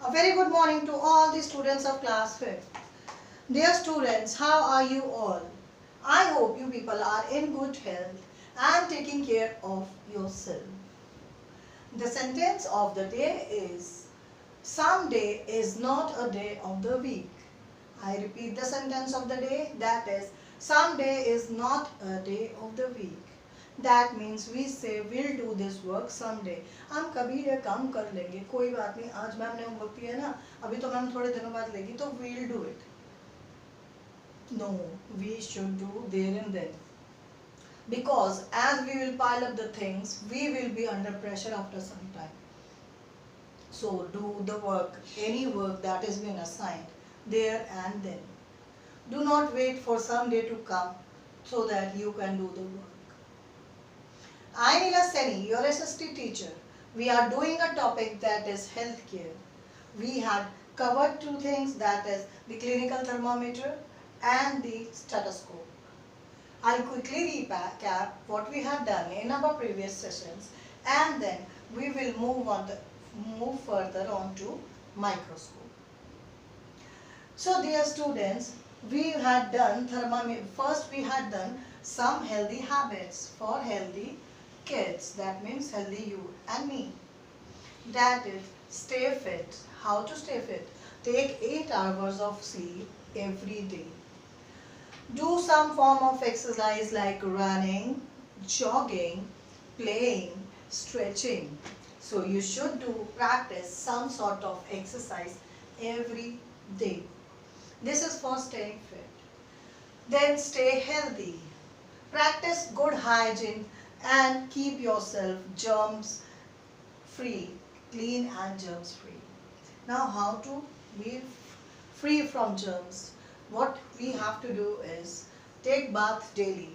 A very good morning to all the students of class 5th. Dear students, how are you all? I hope you people are in good health and taking care of yourself. The sentence of the day is, some day is not a day of the week. I repeat the sentence of the day, that is, some day is not a day of the week. That means we say we'll do this work someday. हम कभी ये काम कर लेंगे, कोई बात नहीं, आज मैम ने होमवर्क दिया है ना, अभी तो मैम थोड़े दिनों बाद लेगी, तो we'll do it. No, we should do there and then. Because as we will pile up the things, we will be under pressure after some time. So do the work, any work that has been assigned, there and then. Do not wait for some day to come so that you can do the work. I am Neela Seni, your SST teacher. We are doing a topic that is healthcare. We had covered two things, that is the clinical thermometer and the stethoscope. I'll quickly recap what we have done in our previous sessions, and then we will move further on to microscope. So dear students, we had done thermometer. First we had done some healthy habits for healthy kids, that means healthy you and me. That is, stay fit. How to stay fit? Take 8 hours of sleep every day. Do some form of exercise like running, jogging, playing, stretching. So you should practice some sort of exercise every day. This is for staying fit. Then stay healthy. Practice good hygiene and keep yourself germs free, clean and germs free. Now how to be free from germs? What we have to do is take bath daily.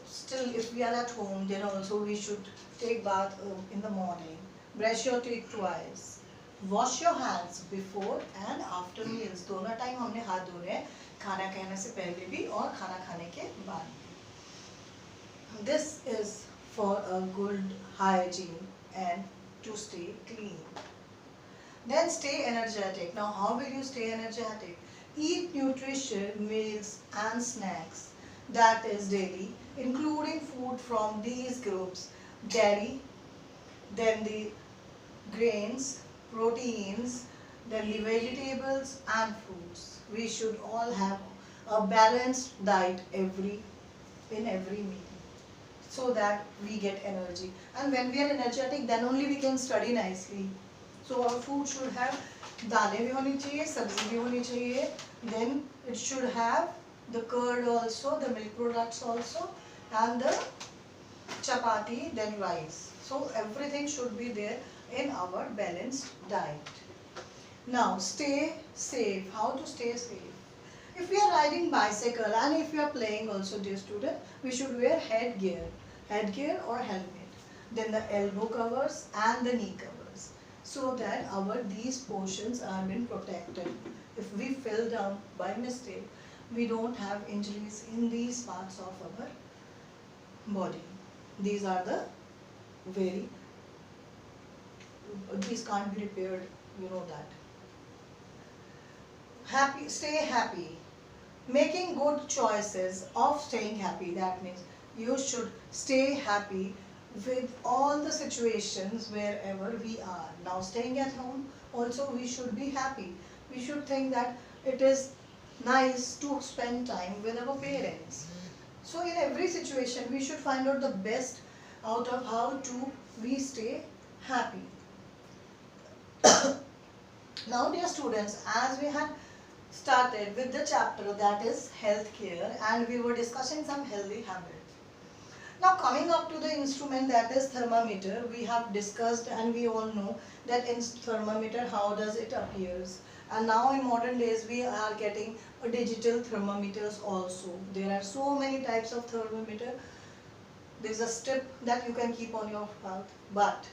Still, if we are at home, then also we should take bath in the morning. Brush your teeth twice. Wash your hands before and after meals. दोनों time हमने हाथ धोने हैं, खाना खाने से पहले भी और खाना खाने के बाद भी. This is for a good hygiene and to stay clean. Then stay energetic. Now how will you stay energetic? Eat nutritious meals and snacks, that is daily, including food from these groups: dairy, then the grains, proteins, then the vegetables and fruits. We should all have a balanced diet in every meal, so that we get energy. And when we are energetic, then only we can study nicely. So our food should have दालें भी होनी चाहिए, सब्जी भी होनी चाहिए. Then it should have the curd also, the milk products also, and the chapati, then rice. So everything should be there in our balanced diet. Now stay safe. How to stay safe? If we are riding bicycle and if we are playing also, dear student, we should wear headgear or helmet. Then the elbow covers and the knee covers, so that these portions are been protected. If we fell down by mistake, we don't have injuries in these parts of our body. These are these can't be repaired, you know that. Stay happy. Making good choices of staying happy, that means you should stay happy with all the situations wherever we are. Now staying at home, also we should be happy. We should think that it is nice to spend time with our parents. So in every situation we should find out the best out of how to we stay happy. Now dear students, as we had started with the chapter that is healthcare, and we were discussing some healthy habits. Now coming up to the instrument that is thermometer, we have discussed and we all know that in thermometer how does it appears. And now in modern days we are getting digital thermometers also. There are so many types of thermometer. There is a strip that you can keep on your mouth. But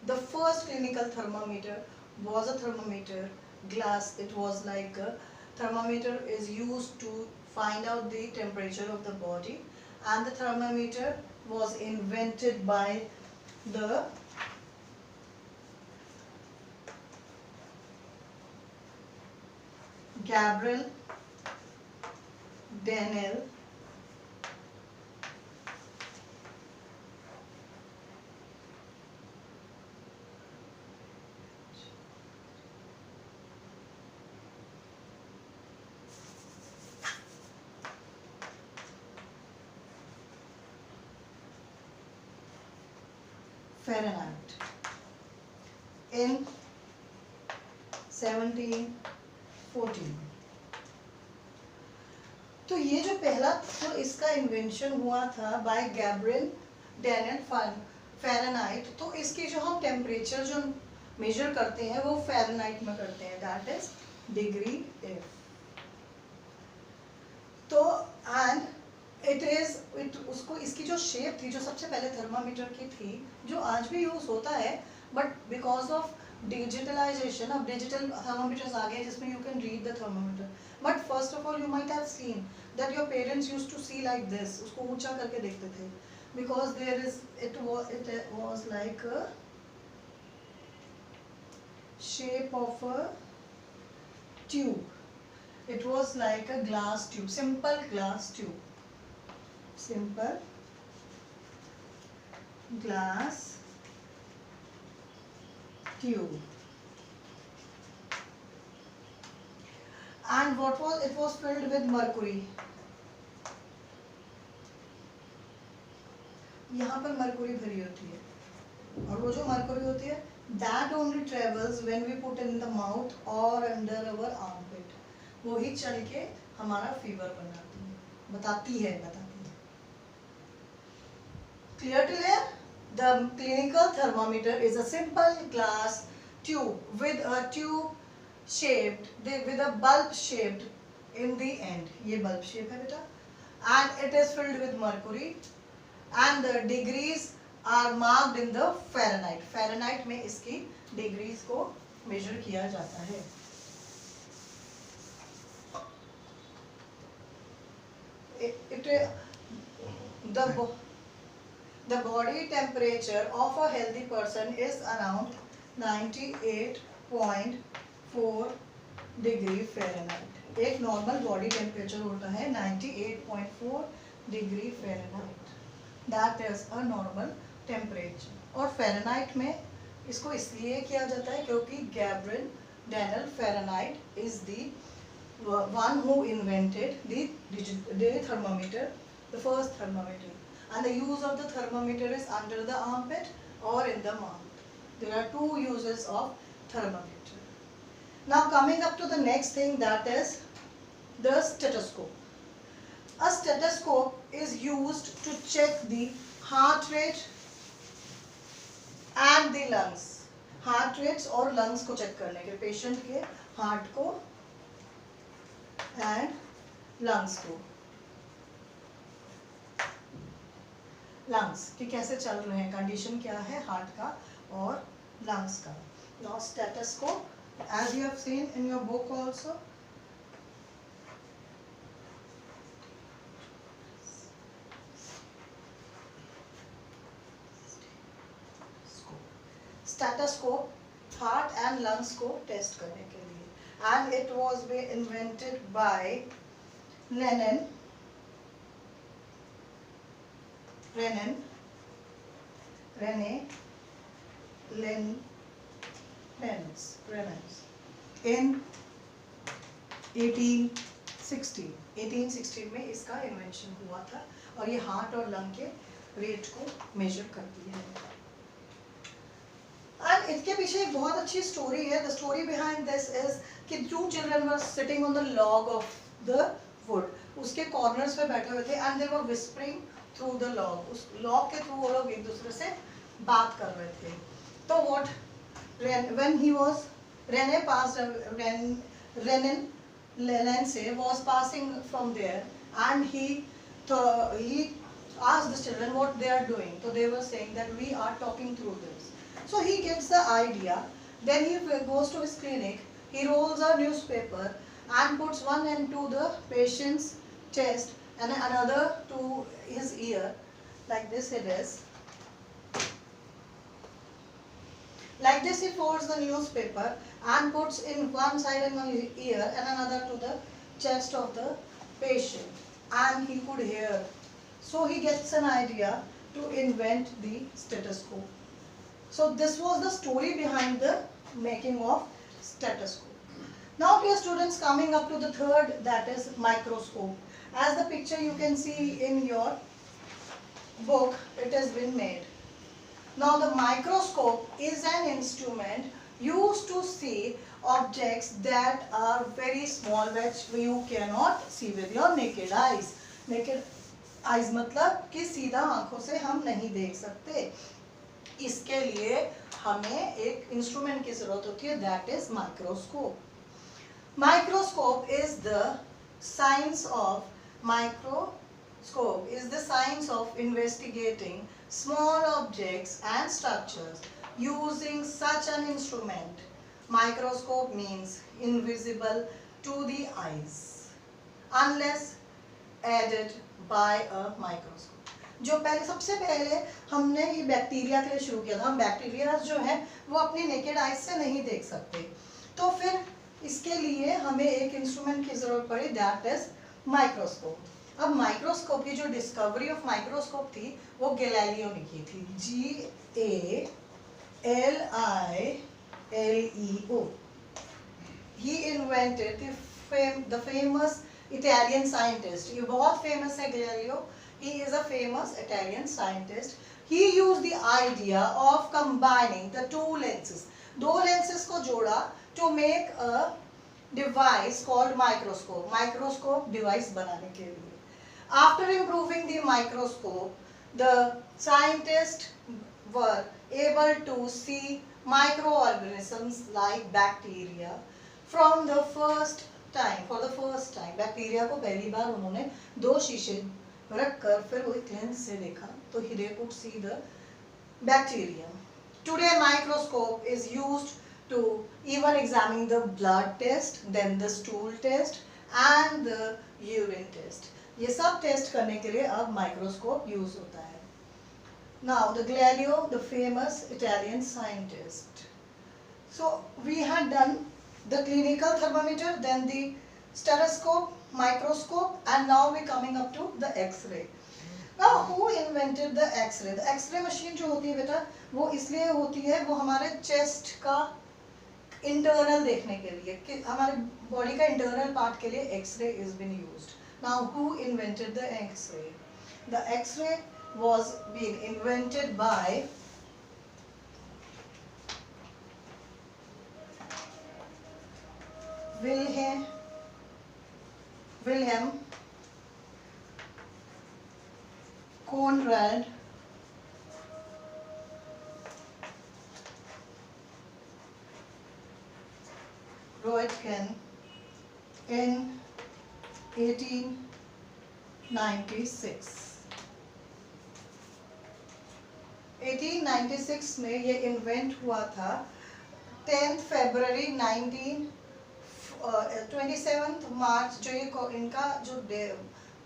the first clinical thermometer was a thermometer glass. It was like a thermometer is used to find out the temperature of the body, and the thermometer was invented by the Gabriel Daniel Fahrenheit in 1714. तो ये जो पहला जो इसका invention हुआ था bye Gabriel Daniel Fahrenheit, तो इसकी जो हम टेम्परेचर जो मेजर करते हैं वो फ़ारेनहाइट में करते हैं, दैट इज डिग्री एफ. तो एंड उसको इसकी जो शेप थी, जो सबसे पहले थर्मामीटर की थी, जो आज भी यूज होता है, बट बिकॉज ऑफ डिजिटलाइजेशन अब डिजिटल थर्मामीटर्स आ गए जिसमें you can read the thermometer. But first of all you might have seen that your parents used to see like this, उसको ऊंचा करके देखते थे, because there is it was like a shape of a tube. It was like a glass tube, simple glass tube. And it was filled with mercury. यहाँ पर Mercury भरी होती है, और वो जो मरकुरी होती है that only travels when we put in the mouth or under our armpit. वो ही चल के हमारा फीवर बताती है. Clear till here? The clinical thermometer is a simple glass tube with a bulb shaped in the end. ये bulb shape है बेटा, and it is filled with mercury, and the degrees are marked in the Fahrenheit. Fahrenheit में इसकी degrees को measure किया जाता है. The body temperature of a healthy person is around 98.4 degree Fahrenheit. एक नॉर्मल बॉडी टेम्परेचर होता है 98.4 degree Fahrenheit. That is a normal temperature. और फ़ारेनहाइट में इसको इसलिए किया जाता है क्योंकि Gabriel Daniel Fahrenheit is the one who invented the thermometer, the first thermometer, and the use of the thermometer is under the armpit or in the mouth. There are two uses of thermometer. Now coming up to the next thing, that is the stethoscope. A stethoscope is used to check the heart rate and the lungs. Heart rates और lungs को check करने के, patient के heart को and lungs को, lungs कि कैसे चल रहे हैं, कंडीशन क्या है हार्ट का और lungs का. Now stethoscope, as you have seen in your book also, stethoscope heart and lungs को टेस्ट करने के लिए. And it was invented by Rene Lenz in 1816 में इसका इन्वेंशन हुआ था, और ये हार्ट और लंग के रेट को मेजर करती है. एंड इसके पीछे एक बहुत अच्छी स्टोरी है. The story behind this is कि 2 children were sitting on the log of the wood. उसके कॉर्नर्स पे बैठे हुए थे and they were whispering through the log. उस लॉग के थ्रू वो लोग एक दूसरे से बात कर रहे थे. तो what when he was Renan Lenz was passing from there, and he asked the children what they are doing. So they were saying that we are talking through this. So he gets the idea. Then he goes to his clinic. He rolls a newspaper and puts one end to the patient's chest and another to his ear. Like this it is. Like this, he folds the newspaper and puts in one side in one ear and another to the chest of the patient, and he could hear. So he gets an idea to invent the stethoscope. So this was the story behind the making of stethoscope. Now dear students, coming up to the third, that is microscope. As the picture you can see in your book, it has been made. Now the microscope is an instrument used to see objects that are very small, which you cannot see with your naked eyes. Naked eyes मतलब कि सीधा आंखों से हम नहीं देख सकते. इसके लिए हमें एक इंस्ट्रूमेंट की जरूरत होती है, that is microscope. Microscope is the science of investigating small objects and structures using such an instrument. Microscope means invisible to the eyes unless aided by a microscope. जो पहले सबसे पहले हमने ये बैक्टीरिया के लिए शुरू किया था. हम बैक्टीरिया जो है वो अपनी नेकेड आइज से नहीं देख सकते, तो फिर इसके लिए हमें एक इंस्ट्रूमेंट की जरूरत पड़ी, दैट इज माइक्रोस्कोप. अब माइक्रोस्कोप की जो डिस्कवरी ऑफ माइक्रोस्कोप थी वो गैलीलियो ने की थी. Galileo. He invented the famous Italian scientist. ये बहुत famous है Galileo. He is a famous Italian scientist. He used the idea of combining the two lenses. दो lenses को जोड़ा to make a device called microscope. Microscope device बनाने के लिए. After improving the microscope, the scientists were able to see microorganisms like bacteria from the first time. For the first time, bacteria को पहली बार उन्होंने दो शीशे रख कर फिर वो एक लेंस से देखा, तो they could see the bacteria. Today, microscope is used to even examine the blood test, then the stool test and the urine test. ये सब टेस्ट करने के लिए अब माइक्रोस्कोप यूज होता है. Now the Galileo, the famous Italian scientist. So we had done the clinical thermometer, then the stethoscope, microscope, and now we're coming up to the X-ray. Now who invented the X-ray? The X-ray machine जो होती है बेटा, वो इसलिए होती है, वो हमारे चेस्ट का इंटरनल देखने के लिए, कि हमारे बॉडी का इंटरनल पार्ट के लिए x-ray is been used. Now who invented the x-ray? The x-ray was being invented by Wilhelm Conrad Roentgen in 1896. 1896 में ये इन्वेंट हुआ था. 10th February 27th March जो ये इनका जो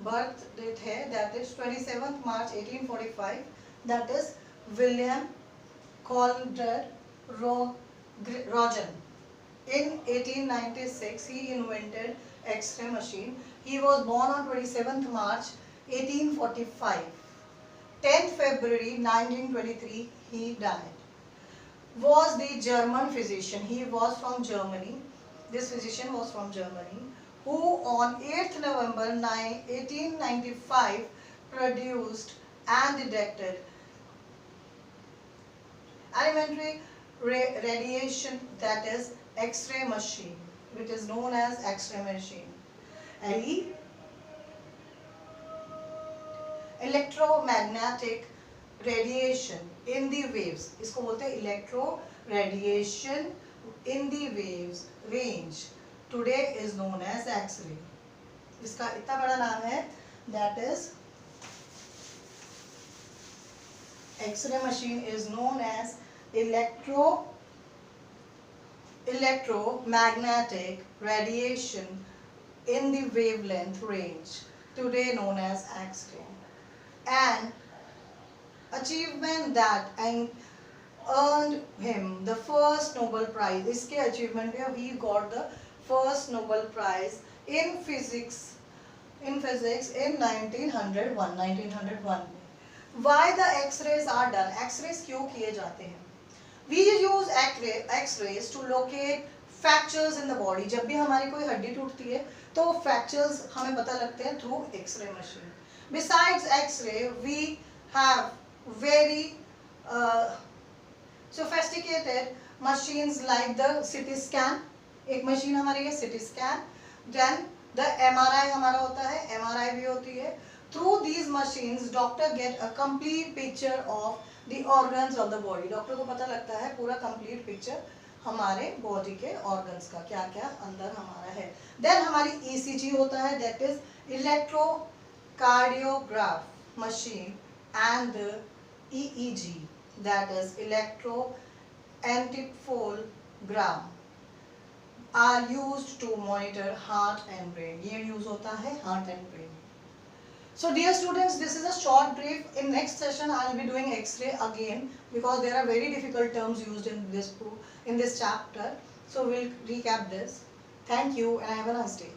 बर्थ डेट है, that is 27th March 1845. That is William Conrad Roentgen. In 1896 he invented X-ray machine. He was born on 27th March 1845. 10th February 1923 he died. Was the German physician. He was from Germany. This physician was from Germany, who on 8th November 1895 produced and detected elementary radiation, that is X-ray machine, which is known as X-ray machine. Electromagnetic radiation in the waves. इसको बोलते हैं electro radiation in the waves range. Today is known as X-ray. इसका इतना बड़ा नाम है, that is X-ray machine is known as electromagnetic radiation in the wavelength range, today known as X-ray. An achievement that earned him the first Nobel Prize. इसके achievement पे he got the first Nobel Prize in physics in 1901 में. Why the X-rays are done? X-rays क्यों किए जाते हैं? We use X-rays to locate fractures in the body. जब भी हमारी कोई हड्डी टूटती है तो fractures हमें पता लगते हैं through X-ray machine. Besides X-ray, we have very sophisticated machines like the CT scan. एक machine हमारी है CT scan. Then the MRI हमारा होता है, MRI भी होती है. Through these machines, doctor get a complete picture of the organs of the body. Doctor को पता लगता है पूरा complete picture हमारे बॉडी के organs का, क्या क्या अंदर हमारा है. Then हमारी ECG होता है, that is electrocardiograph machine, and the EEG, that is electroencephalogram, are used to monitor heart and brain. ये use होता है heart and brain. So dear students, this is a short brief. In next session I will be doing X-ray again because there are very difficult terms used in this chapter. So we'll recap this. Thank you and have a nice day.